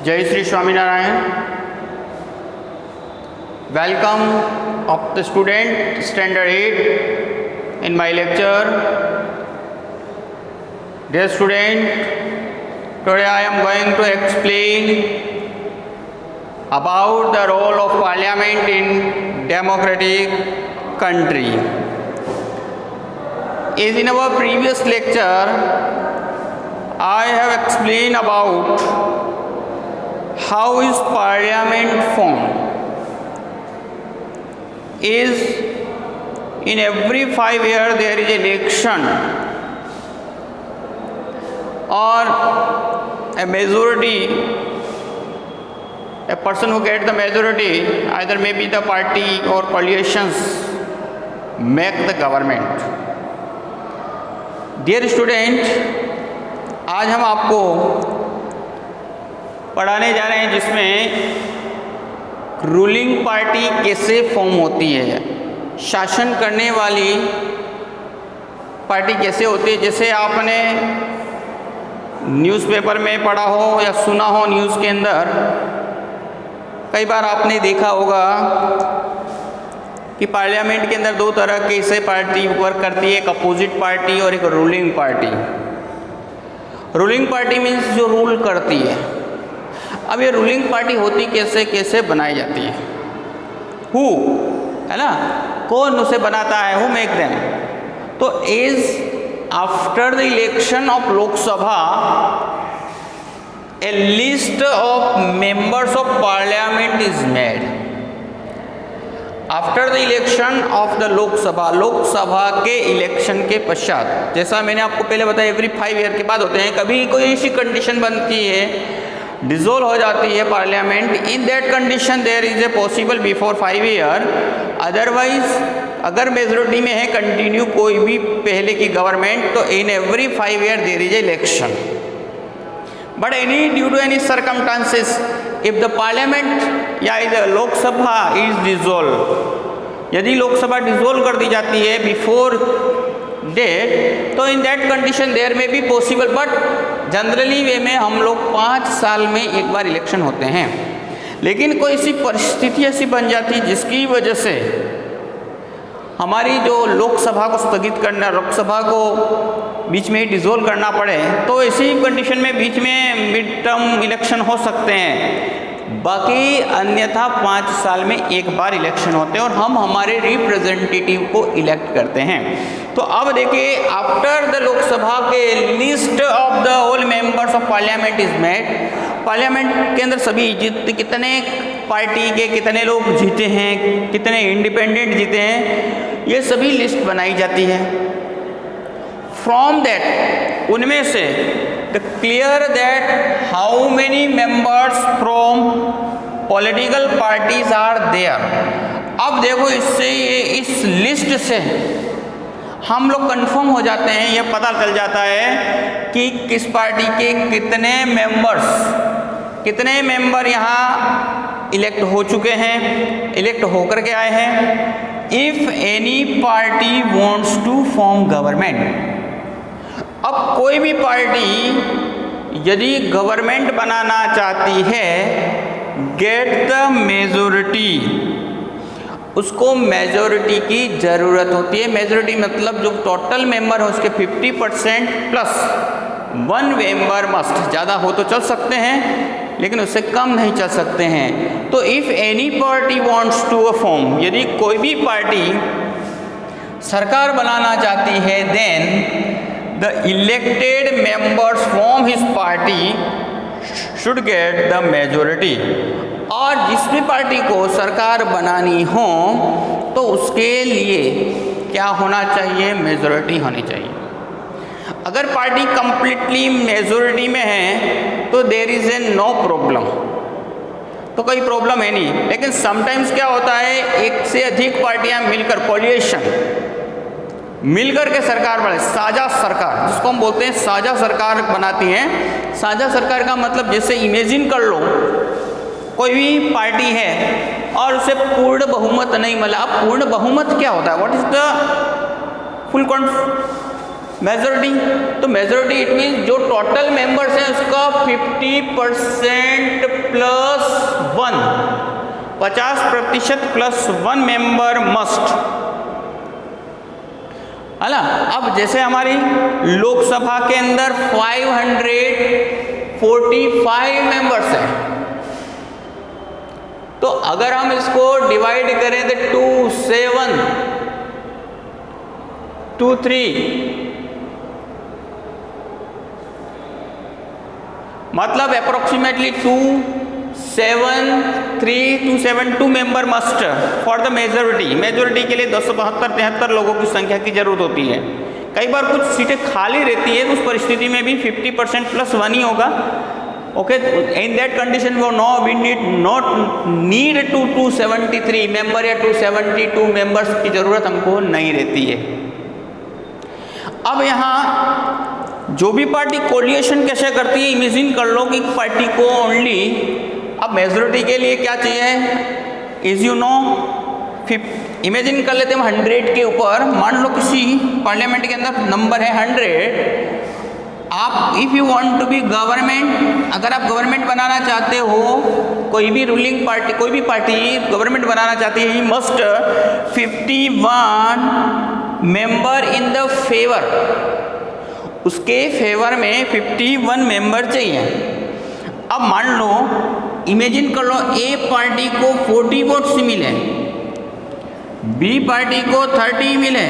Jai Sri Swaminarayan. Welcome of the student standard 8 in my lecture. Dear student, today I am going to explain about the role of parliament in democratic country. As in our previous lecture, I have explained about how is parliament formed. Is in every 5 years there is election or a majority, a person who gets the majority, either maybe the party or coalitions make the government. Dear student, आज हम आपको पढ़ाने जा रहे हैं जिसमें ruling party कैसे form होती है, शासन करने वाली पार्टी कैसे होती है। जैसे आपने न्यूज़पेपर में पढ़ा हो या सुना हो न्यूज़ के अंदर, कई बार आपने देखा होगा कि पार्लियामेंट के अंदर दो तरह की से पार्टी वर्क करती है, एक अपोजिट पार्टी और एक ruling party. Ruling party means जो रूल करती है। अब ये रूलिंग पार्टी होती कैसे, कैसे बनाई जाती है, हु है ना, कौन उसे बनाता है, हु मेक देम। तो is after the election of Lok Sabha A list of members of parliament is made. After the election of the Lok Sabha, Lok Sabha के इलेक्शन के पश्चात, जैसा मैंने आपको पहले बताया एवरी 5 ईयर के बाद होते हैं, कभी कोई ऐसी कंडीशन बनती है, डिसॉल्व हो जाती है parliament, in that condition there is a possible before 5 year. Otherwise अगर मेजोरिटी में है कंटिन्यू कोई भी पहले की गवर्नमेंट, तो in every 5 year there is a election. But any due to any circumstances if the parliament या द लोकसभा इज डिसॉल्व, यदि लोकसभा डिसॉल्व कर दी जाती है बिफोर डेट, तो इन दैट कंडीशन देयर में बी पॉसिबल, बट जनरली वे में हम लोग 5 साल में एक बार इलेक्शन होते हैं। लेकिन कोई सी परिस्थिति ऐसी बन जाती जिसकी वजह से हमारी जो लोकसभा को स्थगित करना, लोकसभा को बीच में ही डिसॉल्व करना पड़े, तो ऐसी कंडीशन में बीच में मिड टर्म इलेक्शन हो सकते हैं। बाकी अन्यथा 5 साल में एक बार इलेक्शन होते हैं और हम हमारे रिप्रेजेंटेटिव को इलेक्ट करते हैं। तो अब देखिए, आफ्टर द लोकसभा के list of the all members of parliament is made. Parliament के अंदर सभी कितने पार्टी के कितने लोग जीते हैं, कितने इंडिपेंडेंट जीते हैं, ये सभी लिस्ट बनाई जाती है। फ्रॉम दैट, उनमें से the clear that how many members from political parties are there. अब देखो, इससे ये इस लिस्ट से हम लोग कंफर्म हो जाते हैं, ये पता चल जाता है कि किस पार्टी के कितने मेंबर यहाँ इलेक्ट हो चुके हैं, इलेक्ट होकर के आए हैं। If any party wants to form government, अब कोई भी पार्टी यदि गवर्नमेंट बनाना चाहती है, गेट द मेजोरिटी, उसको मेजोरिटी की ज़रूरत होती है। मेजोरिटी मतलब जो टोटल मेंबर है उसके 50% प्लस 1 मेंबर मस्ट। ज़्यादा हो तो चल सकते हैं, लेकिन उससे कम नहीं चल सकते हैं। तो if any party wants to form, यदि कोई भी पार्टी सरकार बनाना चाहती है, then the elected members from his party should get the majority. और जिस भी पार्टी को सरकार बनानी हो तो उसके लिए क्या होना चाहिए, मेजोरिटी होनी चाहिए। अगर पार्टी कंप्लीटली मेजोरिटी में है तो there is a no problem, तो कोई प्रॉब्लम है नहीं। लेकिन समटाइम्स क्या होता है, एक से अधिक पार्टियां मिलकर, कोलिएशन मिलकर के सरकार बने, साझा सरकार जिसको हम बोलते हैं साझा सरकार बनाती हैं। साझा सरकार का मतलब, जैसे इमेजिन कर लो कोई भी पार्टी है और उसे पूर्ण बहुमत नहीं मिला। अब पूर्ण बहुमत क्या होता है, what is the full majority, तो मेजोरिटी इट मीन्स जो टोटल मेंबर्स हैं उसका 50% प्लस 1, 50% प्लस 1 मेंबर मस्ट, है ना। अब जैसे हमारी लोकसभा के अंदर 545 मेंबर्स हैं, तो अगर हम इसको डिवाइड करें तो 2, 7, 2, 3, मतलब approximately 272 member must for the majority. Majority के लिए 272-73 लोगों की संख्या की जरूरत होती है। कई बार कुछ सीटें खाली रहती है, तो उस परिस्थिति में भी 50% प्लस 1 ही होगा। ओके, इन दैट कंडीशन वो नो वी नीड 273 मेंबर या 272 मेंबर्स की जरूरत हमको नहीं रहती है। अब यहाँ जो भी पार्टी कोलिएशन कैसे करती है, इमेजिन कर लो कि पार्टी को ओनली, अब मेजोरिटी के लिए क्या चाहिए, इज यू नो, इमेजिन कर लेते हैं 100 के ऊपर, मान लो किसी पार्लियामेंट के अंदर नंबर है 100, आप if you want to be government, अगर आप गवर्नमेंट बनाना चाहते हो, कोई भी रूलिंग पार्टी, कोई भी पार्टी गवर्नमेंट बनाना चाहती है, he must 51 member in the favour, उसके फेवर में 51 मेंबर चाहिए। अब मान लो, इमेजिन कर लो ए पार्टी को 40 वोट्स मिले, बी पार्टी को 30 मिले,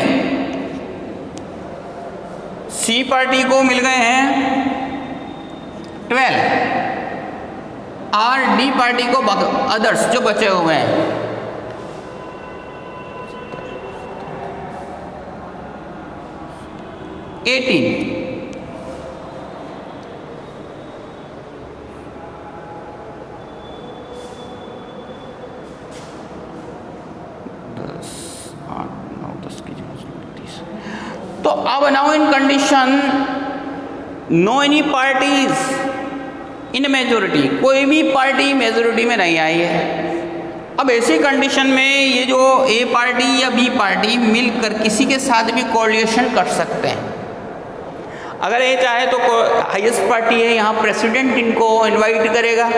सी पार्टी को मिल गए हैं 12 और डी पार्टी को अदर्स जो बचे हुए हैं 18। तो अब now in condition no any parties in majority, कोई भी पार्टी मेजोरिटी में नहीं आई है। अब ऐसी कंडीशन में ये जो ए पार्टी या बी पार्टी मिलकर किसी के साथ भी कोलिएशन कर सकते हैं। अगर ये चाहे तो हाईएस्ट पार्टी है, यहाँ प्रेसिडेंट इनको इनवाइट करेगा,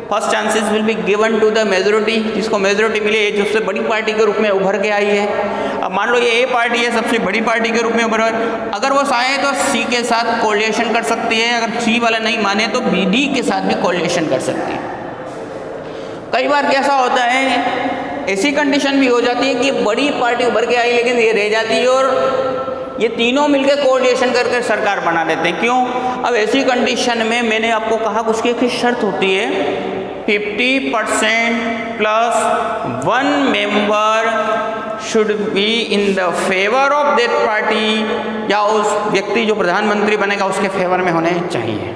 first chances will be given to the majority, जिसको मेजोरिटी मिले, जो सबसे बड़ी पार्टी के रूप में उभर के आई है। अब मान लो ये ए पार्टी है, सबसे बड़ी पार्टी के रूप में उभर, अगर वो चाहे तो सी के साथ कोलिएशन कर सकती है, अगर सी वाला नहीं माने तो बी डी के साथ भी कोलिएशन कर सकती है। कई बार कैसा होता है, ऐसी कंडीशन भी हो जाती है कि बड़ी पार्टी उभर के आई लेकिन ये रह जाती है और ये तीनों मिलकर कोऑर्डिनेशन करके सरकार बना देते हैं। क्यों? अब ऐसी कंडीशन में मैंने आपको कहा उसकी एक शर्त होती है, 50% plus 1 member should be in the favour of that party, या उस व्यक्ति जो प्रधानमंत्री बनेगा उसके फेवर में होने चाहिए।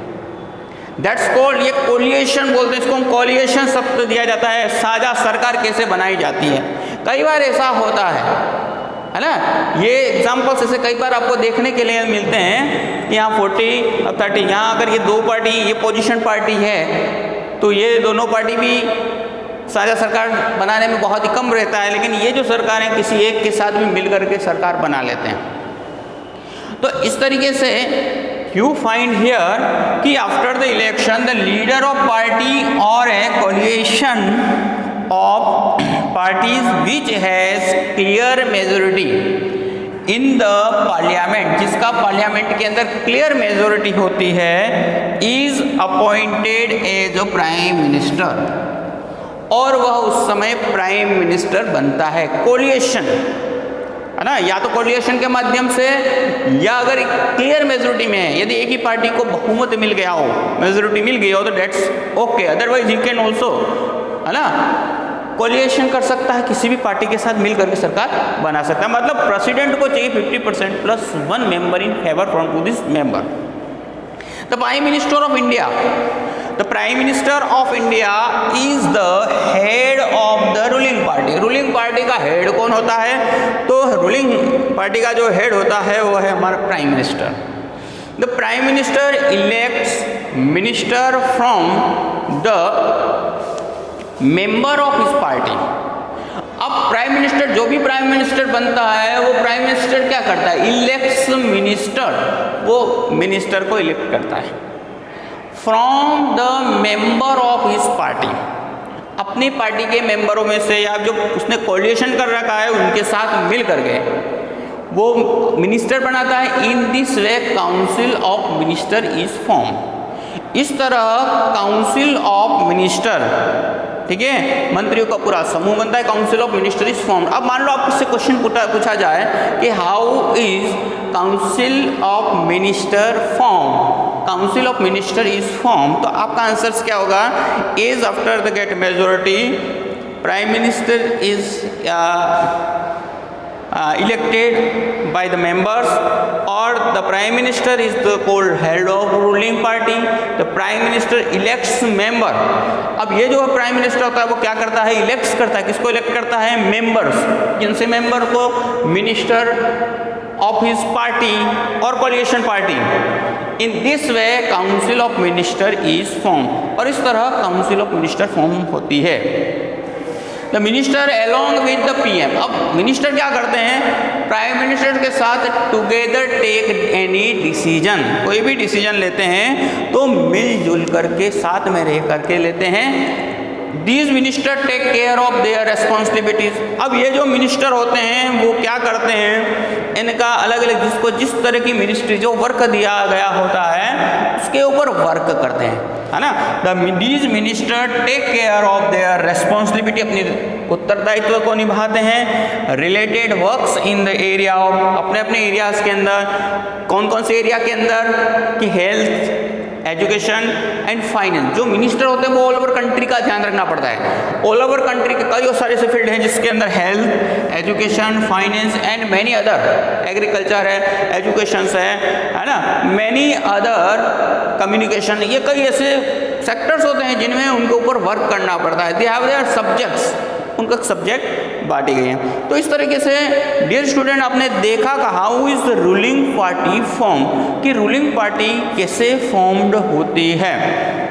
दैट्स कॉल्ड, ये कोलिएशन बोलते हैं, इसको हम कोलिएशन शब्द दिया जाता है। साझा सरकार कैसे बनाई जाती है, कई बार ऐसा होता है ना। ये एग्जाम्पल्स ऐसे कई बार आपको देखने के लिए मिलते हैं, यहाँ 40 और 30, यहाँ अगर ये दो पार्टी, ये पोजीशन पार्टी है तो ये दोनों पार्टी भी साझा सरकार बनाने में बहुत ही कम रहता है, लेकिन ये जो सरकार है किसी एक के साथ भी मिलकर के सरकार बना लेते हैं। तो इस तरीके से you find here कि after the election the leader of party or a coalition of parties which has clear majority in the parliament, जिसका पार्लियामेंट के अंदर क्लियर मेजोरिटी होती है, is appointed as a prime minister, और वह उस समय प्राइम मिनिस्टर बनता है। कोलिएशन है ना, या तो कोलिएशन के माध्यम से, या अगर क्लियर मेजोरिटी में है, यदि एक ही पार्टी को बहुमत मिल गया हो, मेजोरिटी मिल गई हो तो that's okay, otherwise you can also, है ना, कोलिएशन कर सकता है, किसी भी पार्टी के साथ मिल करके सरकार बना सकता है। मतलब प्रेसिडेंट को चाहिए 50% plus 1 member in favour from to this member. The prime minister of India, the prime minister of India is the head of the ruling party. Ruling party का हेड कौन होता है? तो रूलिंग पार्टी का जो head होता है वो है हमारा prime minister. The prime minister elects minister from the member of his party. अब अब प्राइम मिनिस्टर, जो भी प्राइम मिनिस्टर बनता है वो प्राइम मिनिस्टर क्या करता है, इलेक्ट्स मिनिस्टर, वो मिनिस्टर को इलेक्ट करता है from the member of his party, अपनी पार्टी के मेंबरों में से, या जो उसने कोलिशन कर रखा है उनके साथ मिल करके वो मिनिस्टर बनाता है। इन this way council of minister is form, इस तरह काउंसिल ऑफ मिनिस्टर, ठीक है, मंत्रियों का पूरा समूह बनता है, council of minister is form. अब मान लो आपसे क्वेश्चन पूछा जाए कि how is council of minister form, council of minister is form, तो आपका आंसर क्या होगा, is after the get majority prime minister is elected by the members, or the prime minister is the called head of ruling party, the prime minister elects member। अब ये जो prime minister होता है वो क्या करता है, इलेक्ट्स करता है, किसको इलेक्ट करता है, मेंबर्स, जिनसे मेंबर को मिनिस्टर ऑफ हिज पार्टी और coalition party. In this way council of minister is form, और इस तरह काउंसिल ऑफ मिनिस्टर फॉर्म होती है। The minister along with the PM, अब मिनिस्टर क्या करते हैं, प्राइम मिनिस्टर के साथ टुगेदर टेक एनी डिसीजन, कोई भी डिसीजन लेते हैं तो मिलजुल करके साथ में रह करके लेते हैं। These minister take care of their responsibilities, अब ये जो मिनिस्टर होते हैं वो क्या करते हैं, इनका अलग अलग जिसको जिस तरह की मिनिस्ट्री जो वर्क दिया गया होता है उसके ऊपर वर्क करते हैं, है ना। These minister take care of their responsibility, अपनी उत्तरदायित्व को निभाते हैं। Related works in the area of, अपने अपने एरियाज के अंदर, कौन कौन से एरिया के अंदर, कि हेल्थ, एजुकेशन एंड फाइनेंस। जो मिनिस्टर होते हैं वो ऑल ओवर कंट्री का ध्यान रखना पड़ता है, ऑल ओवर कंट्री के कई सारे से फील्ड हैं जिसके अंदर health, education, finance and many other, agriculture है, एजुकेशन है ना, मैनी अदर, कम्युनिकेशन, ये कई ऐसे सेक्टर्स होते हैं जिनमें उनके ऊपर वर्क करना पड़ता है। दे हैव देयर सब्जेक्ट्स, उनका सब्जेक्ट बांटी गई हैं। तो इस तरीके से डियर स्टूडेंट आपने देखा कि how is the ruling party form, कि रूलिंग पार्टी कैसे फॉर्म्ड होती है,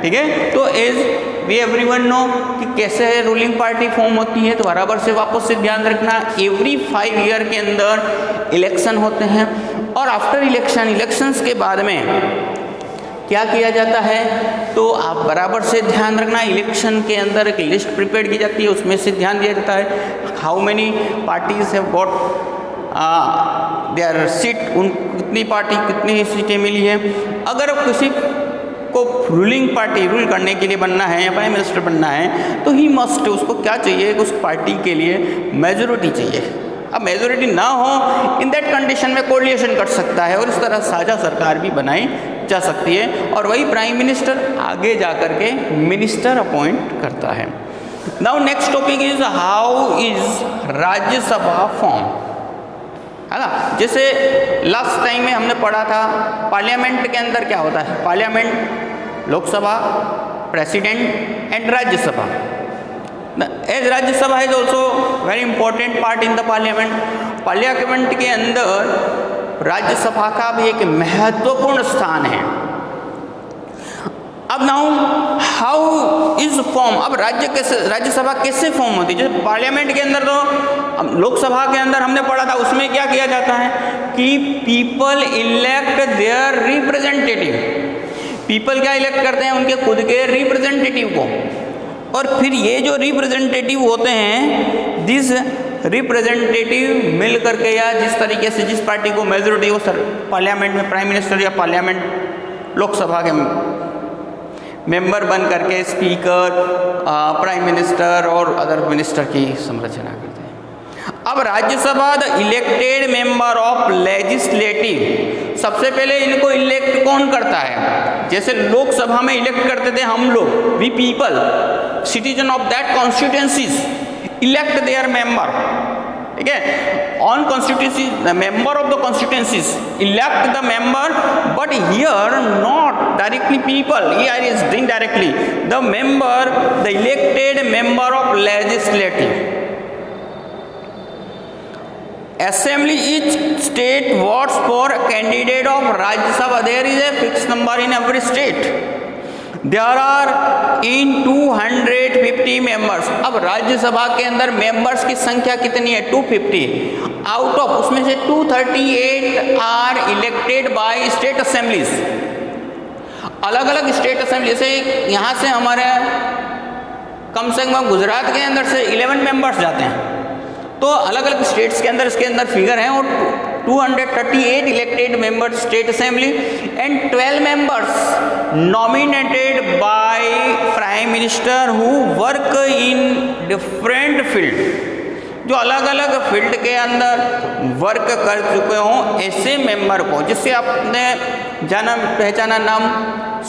ठीक है। तो एज वी एवरीवन नो कि कैसे रूलिंग पार्टी फॉर्म होती है, तो बराबर से वापस से ध्यान रखना, एवरी 5 ईयर के अंदर इलेक्शन होते हैं, और आफ्टर इलेक्शंस के बाद में क्या किया जाता है, तो आप बराबर से ध्यान रखना, इलेक्शन के अंदर एक लिस्ट प्रिपेयर की जाती है, उसमें से ध्यान दिया जाता है how many parties have got there seat, उन कितनी पार्टी कितनी सीटें मिली है। अगर किसी को रूलिंग पार्टी रूल करने के लिए बनना है या प्राइम मिनिस्टर बनना है तो ही मस्ट, उसको क्या चाहिए, उस पार्टी के लिए मेजोरिटी चाहिए। अब मेजोरिटी ना हो, इन दैट कंडीशन में कोलिशन कर सकता है और इस तरह साझा सरकार भी बनाई जा सकती है, और वही प्राइम मिनिस्टर आगे जा कर के मिनिस्टर अपॉइंट करता है। Now next topic is how is Rajya Sabha form, है ना। जैसे लास्ट टाइम में हमने पढ़ा था पार्लियामेंट के अंदर क्या होता है, parliament, Lok Sabha, president and Rajya Sabha. As Rajya Sabha is also very important part in the parliament. Parliament के अंदर राज्यसभा का भी एक महत्वपूर्ण स्थान है। अब नाउ हाउ इज फॉर्म, अब राज्यसभा कैसे फॉर्म होती है। जैसे पार्लियामेंट के अंदर, तो लोकसभा के अंदर हमने पढ़ा था, उसमें क्या किया जाता है कि people elect their representative, people क्या इलेक्ट करते हैं, उनके खुद के रिप्रेजेंटेटिव को, और फिर ये जो रिप्रेजेंटेटिव होते हैं, दिस रिप्रेजेंटेटिव मिल करके या जिस तरीके से जिस पार्टी को मेजोरिटी हो पार्लियामेंट में प्राइम मिनिस्टर या पार्लियामेंट लोकसभा के मेंबर बन करके स्पीकर, प्राइम मिनिस्टर और अदर मिनिस्टर की संरचना करते हैं। अब Rajya Sabha the elected member of legislative, सबसे पहले इनको इलेक्ट कौन करता है, जैसे लोकसभा में इलेक्ट करते थे हम लोग, we people citizen of that constituencies elect their member, ठीक है, on constituency the member of the constituencies elect the member, but here not directly people, here is indirectly the member, the elected member of legislative assembly. Each state votes for a candidate of Rajya Sabha. There is a fixed number in every state. There are in 250 250 members. अब राज्यसभा के अंदर members की संख्या कितनी है? 250। Out of उसमें से 238 are elected by state assemblies. अलग अलग स्टेट असेंबली, जैसे यहाँ से हमारे कम से कम गुजरात के अंदर से 11 मेंबर्स जाते हैं, तो अलग अलग स्टेट्स के अंदर इसके अंदर फिगर हैं। और 238 elected members state assembly and 12 members nominated by prime minister who work in different field, जो अलग अलग फील्ड के अंदर वर्क कर चुके हों ऐसे मेंबर को, जिससे आपने जाना पहचाना नाम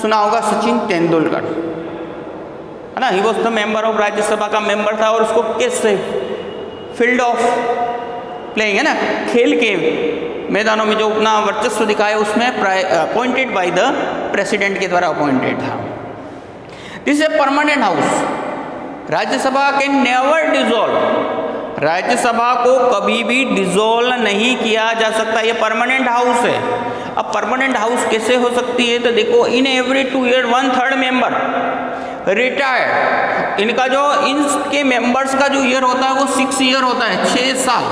सुना होगा, सचिन तेंदुलकर, है ना। He was the member of Rajya Sabha का मेंबर था, और उसको किस फील्ड ऑफ प्लेइंग, है ना, खेल के मैदानों में जो अपना वर्चस्व दिखाए उसमें अपॉइंटेड बाय द प्रेसिडेंट के द्वारा अपॉइंटेड था। This A permanent house. Rajya Sabha can never dissolve. Rajya Sabha को कभी भी डिसॉल्व नहीं किया जा सकता, ये परमानेंट हाउस है। अब परमानेंट हाउस कैसे हो सकती है? तो देखो, इन एवरी 2 ईयर 1/3 मेंबर रिटायर्ड। इनका जो इनके मेंबर्स का जो ईयर होता है वो 6 ईयर होता है, 6 साल,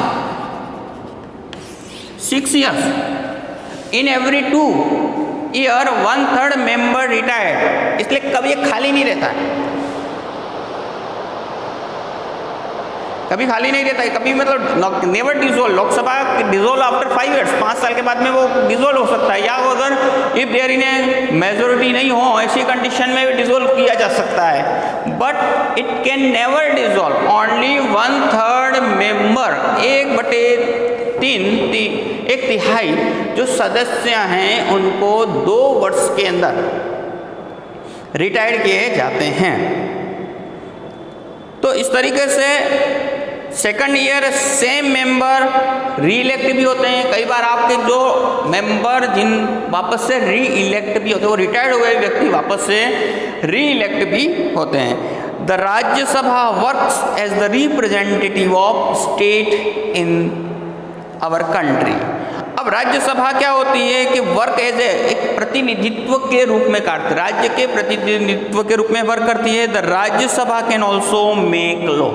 6 ईयर्स। इन एवरी 2 ईयर 1/3 मेंबर रिटायर्ड, इसलिए कभी ये खाली नहीं रहता है, कभी खाली नहीं रहता है, कभी मतलब never dissolve. Lok Sabha dissolve after 5 years, 5 साल के बाद में वो डिसॉल्व हो सकता है, या वो अगर if there in a majority नहीं हो ऐसी कंडीशन में भी डिसॉल्व किया जा सकता है। But it can never dissolve. Only 1/3 member, 1/3 एक तिहाई जो सदस्य हैं उनको 2 वर्ष के अंदर रिटायर्ड किए जाते हैं। तो इस तरीके से सेकंड ईयर सेम मेंबर री इलेक्ट भी होते हैं। कई बार आपके जो मेंबर जिन वापस से री इलेक्ट भी होते हैं, वो रिटायर्ड हुए व्यक्ति वापस से री इलेक्ट भी होते हैं। The Rajya Sabha works as the representative of state in our country. अब राज्यसभा क्या होती है कि वर्क एज एक प्रतिनिधित्व के रूप में करती, राज्य के प्रतिनिधित्व के रूप में वर्क करती है। The Rajya Sabha can also make law.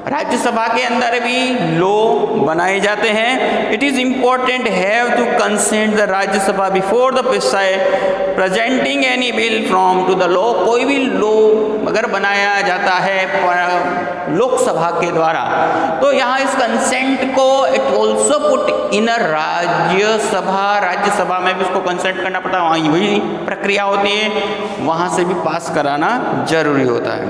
Rajya Sabha के अंदर भी लॉ बनाए जाते हैं। It is important have to consent the Rajya Sabha before the presenting any bill from to the law. कोई भी लॉ अगर बनाया जाता है लोकसभा के द्वारा, तो यहाँ इस कंसेंट को इट ऑल्सो पुट इन अ राज्यसभा। राज्यसभा में भी उसको कंसेंट करना पड़ता है, वहाँ वही प्रक्रिया होती है, वहाँ से भी पास कराना जरूरी होता है।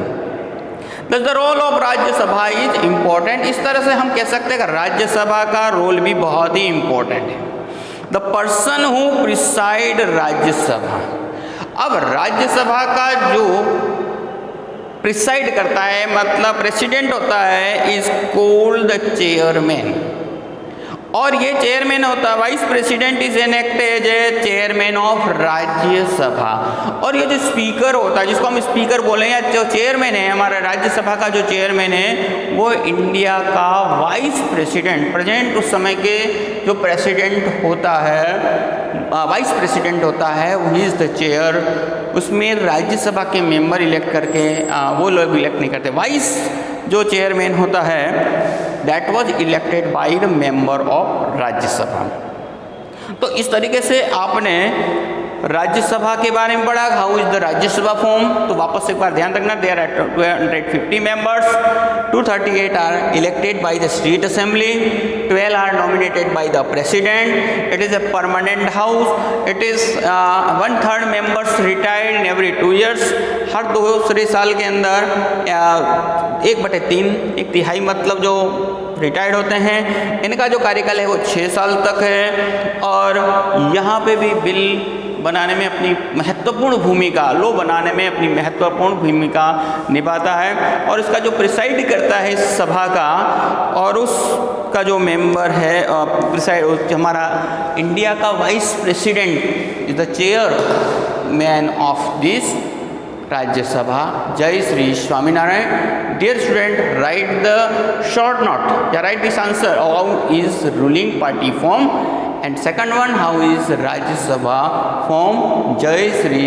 The role of Rajya Sabha is important. इस तरह से हम कह सकते हैं कि राज्यसभा का रोल भी बहुत ही इम्पोर्टेंट है। The person who preside Rajya Sabha. अब राज्यसभा का जो प्रिसाइड करता है, मतलब प्रेसिडेंट होता है, इज कॉल्ड द चेयरमैन। और ये चेयरमैन होता है, vice president is enact as a chairman of Rajya Sabha. और ये जो स्पीकर होता है, जिसको हम स्पीकर बोले, या जो चेयरमैन है हमारा राज्यसभा का, जो चेयरमैन है वो इंडिया का वाइस प्रेसिडेंट, प्रेजेंट उस समय के जो प्रेसिडेंट होता है, वाइस प्रेसिडेंट होता है, वो इज द चेयर। उसमें राज्यसभा के मेंबर इलेक्ट करके वो लोग इलेक्ट नहीं करते। वाइस जो चेयरमैन होता है that was elected by the member of Rajya Sabha. तो इस तरीके से आपने राज्यसभा के बारे में पढ़ा, how is the Rajya Sabha form. तो वापस एक बार ध्यान रखना, there are 250 members, 238 are elected by the state assembly, 12 are nominated by the president. It is a permanent house. It is 1/3 members retired in every 2 years. हर 2 साल के अंदर 1/3 एक तिहाई मतलब जो रिटायर्ड होते हैं, इनका जो कार्यकाल है वो 6 साल तक है। और यहाँ पे भी बिल बनाने में अपनी महत्वपूर्ण भूमिका, लॉ बनाने में अपनी महत्वपूर्ण भूमिका निभाता है। और इसका जो प्रिसाइड करता है इस सभा का, और उसका जो मेंबर है प्रिसाइड, हमारा इंडिया का vice president is the chairman of this Rajya Sabha. जय Shri Swaminarayan. Dear student, write the short note या write this answer, how is ruling party form, and second one, how is Rajya Sabha form? Jai Shri